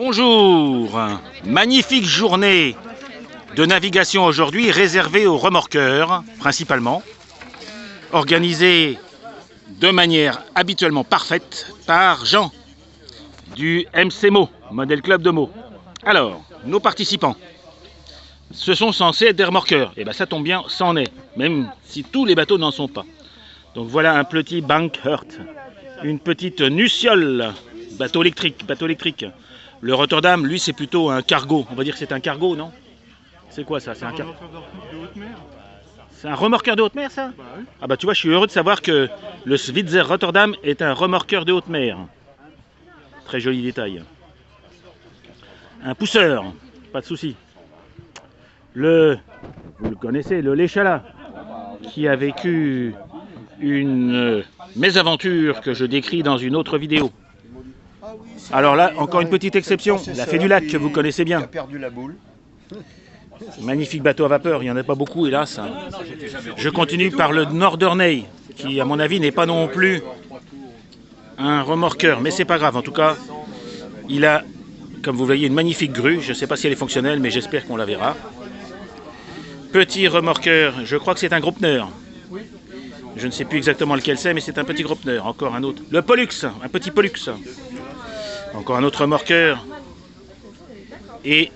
Bonjour, magnifique journée de navigation aujourd'hui réservée aux remorqueurs principalement, organisée de manière habituellement parfaite par Jean du MC Meaux, Model Club de Meaux. Alors, nos participants, ce sont censés être des remorqueurs, et bien ça tombe bien, c'en est, même si tous les bateaux n'en sont pas. Donc voilà un petit Bankhurt, une petite Nuciole, bateau électrique. Le Rotterdam, lui, c'est plutôt un cargo. On va dire que c'est un cargo, non? C'est quoi ça? C'est un cargo de haute mer. C'est un remorqueur de haute mer, ça? Bah oui. Ah bah tu vois, je suis heureux de savoir que le Svitzer Rotterdam est un remorqueur de haute mer. Très joli détail. Un pousseur, pas de souci. Vous le connaissez, le Léchala, qui a vécu une mésaventure que je décris dans une autre vidéo. Alors là, encore une petite exception, la Fée du Lac que vous connaissez bien. Magnifique bateau à vapeur, il n'y en a pas beaucoup hélas. Je continue par le Norderney, qui à mon avis n'est pas non plus un remorqueur, mais c'est pas grave. En tout cas, il a, comme vous voyez, une magnifique grue. Je ne sais pas si elle est fonctionnelle, mais j'espère qu'on la verra. Petit remorqueur, je crois que c'est un Groupner. Je ne sais plus exactement lequel c'est, mais c'est un petit Groupner. Encore un autre. Le Pollux, un petit Pollux. Encore un autre remorqueur. Et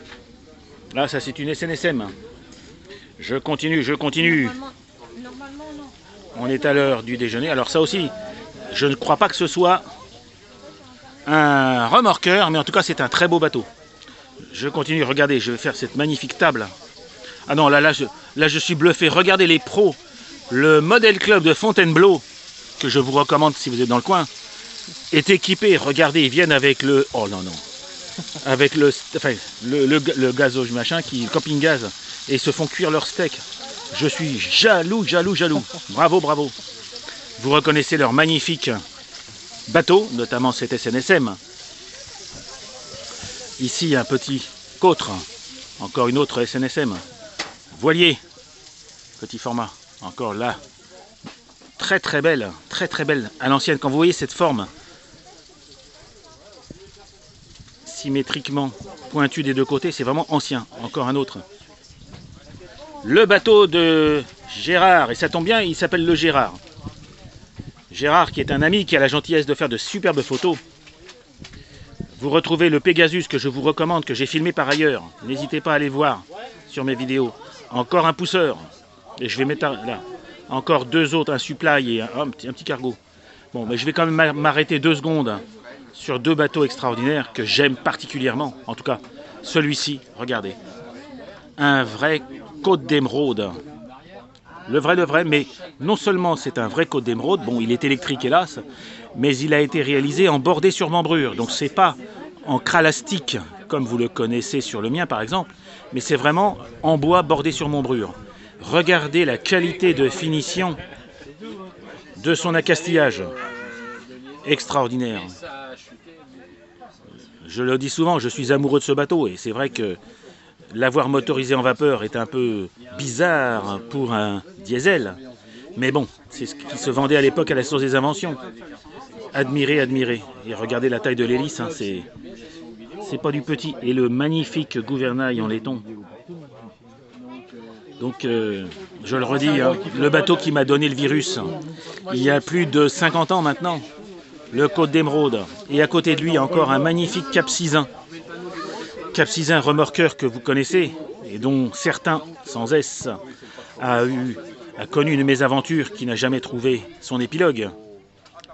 là, ça c'est une SNSM. Je continue. On est à l'heure du déjeuner. Alors ça aussi, je ne crois pas que ce soit un remorqueur, mais en tout cas c'est un très beau bateau. Je continue, regardez, je vais faire cette magnifique table. Ah non, là je suis bluffé. Regardez les pros. Le Model Club de Fontainebleau, que je vous recommande si vous êtes dans le coin, est équipé. Regardez, ils viennent avec le... Oh non. Avec le gazouge machin, le camping gaz, et ils se font cuire leur steak. Je suis jaloux. Bravo. Vous reconnaissez leur magnifique bateau, notamment cette SNSM. Ici, un petit Côtre, encore une autre SNSM. Voilier, petit format, encore là. Très belle, à l'ancienne. Quand vous voyez cette forme symétriquement pointue des deux côtés, c'est vraiment ancien. Encore un autre. Le bateau de Gérard, et ça tombe bien, il s'appelle le Gérard. Gérard qui est un ami qui a la gentillesse de faire de superbes photos. Vous retrouvez le Pegasus que je vous recommande, que j'ai filmé par ailleurs. N'hésitez pas à aller voir sur mes vidéos. Encore un pousseur. Et je vais mettre là. Encore deux autres, un supply et un petit cargo. Bon, mais je vais quand même m'arrêter 2 secondes sur 2 bateaux extraordinaires que j'aime particulièrement. En tout cas, celui-ci, regardez. Un vrai Côte d'Émeraude. Le vrai, mais non seulement c'est un vrai Côte d'Émeraude, bon, il est électrique hélas, mais il a été réalisé en bordé sur membrure. Donc c'est pas en kralastique, comme vous le connaissez sur le mien par exemple, mais c'est vraiment en bois bordé sur membrure. Regardez la qualité de finition de son accastillage. Extraordinaire. Je le dis souvent, je suis amoureux de ce bateau et c'est vrai que l'avoir motorisé en vapeur est un peu bizarre pour un diesel. Mais bon, c'est ce qui se vendait à l'époque à la source des inventions. Admirez. Et regardez la taille de l'hélice, hein, c'est pas du petit. Et le magnifique gouvernail en laiton. Donc, je le redis, hein, le bateau qui m'a donné le virus, il y a plus de 50 ans maintenant, le Côte d'Émeraude. Et à côté de lui, encore un magnifique Capsizin. Capsizin remorqueur que vous connaissez, et dont certains, sans S, a connu une mésaventure qui n'a jamais trouvé son épilogue,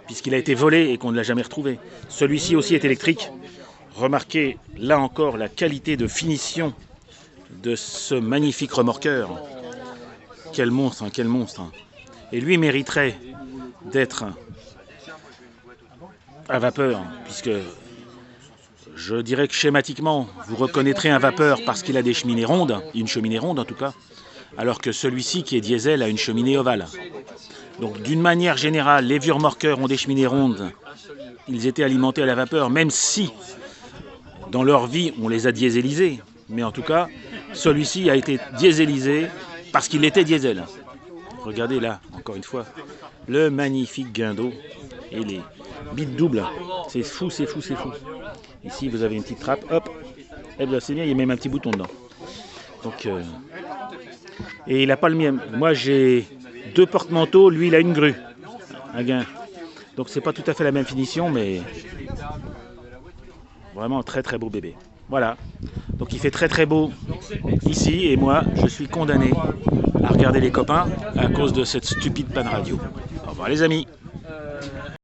puisqu'il a été volé et qu'on ne l'a jamais retrouvé. Celui-ci aussi est électrique. Remarquez, là encore, la qualité de finition de ce magnifique remorqueur. Quel monstre. Et lui mériterait d'être à vapeur, puisque je dirais que schématiquement, vous reconnaîtrez un vapeur parce qu'il a des cheminées rondes, une cheminée ronde en tout cas, alors que celui-ci qui est diesel a une cheminée ovale. Donc d'une manière générale, les vieux remorqueurs ont des cheminées rondes. Ils étaient alimentés à la vapeur, même si dans leur vie on les a dieselisés. Mais en tout cas, celui-ci a été dieselisé parce qu'il était diesel. Regardez là, encore une fois, le magnifique guindeau et les bits doubles. C'est fou. Ici, vous avez une petite trappe, hop, et bien c'est bien, il y a même un petit bouton dedans. Donc, et il n'a pas le mien. Moi, j'ai 2 porte-manteaux, lui, il a une grue, un gain. Donc, c'est pas tout à fait la même finition, mais vraiment très très beau bébé. Voilà. Donc, il fait très très beau ici, et moi, je suis condamné à regarder les copains à cause de cette stupide panne radio. Au revoir les amis.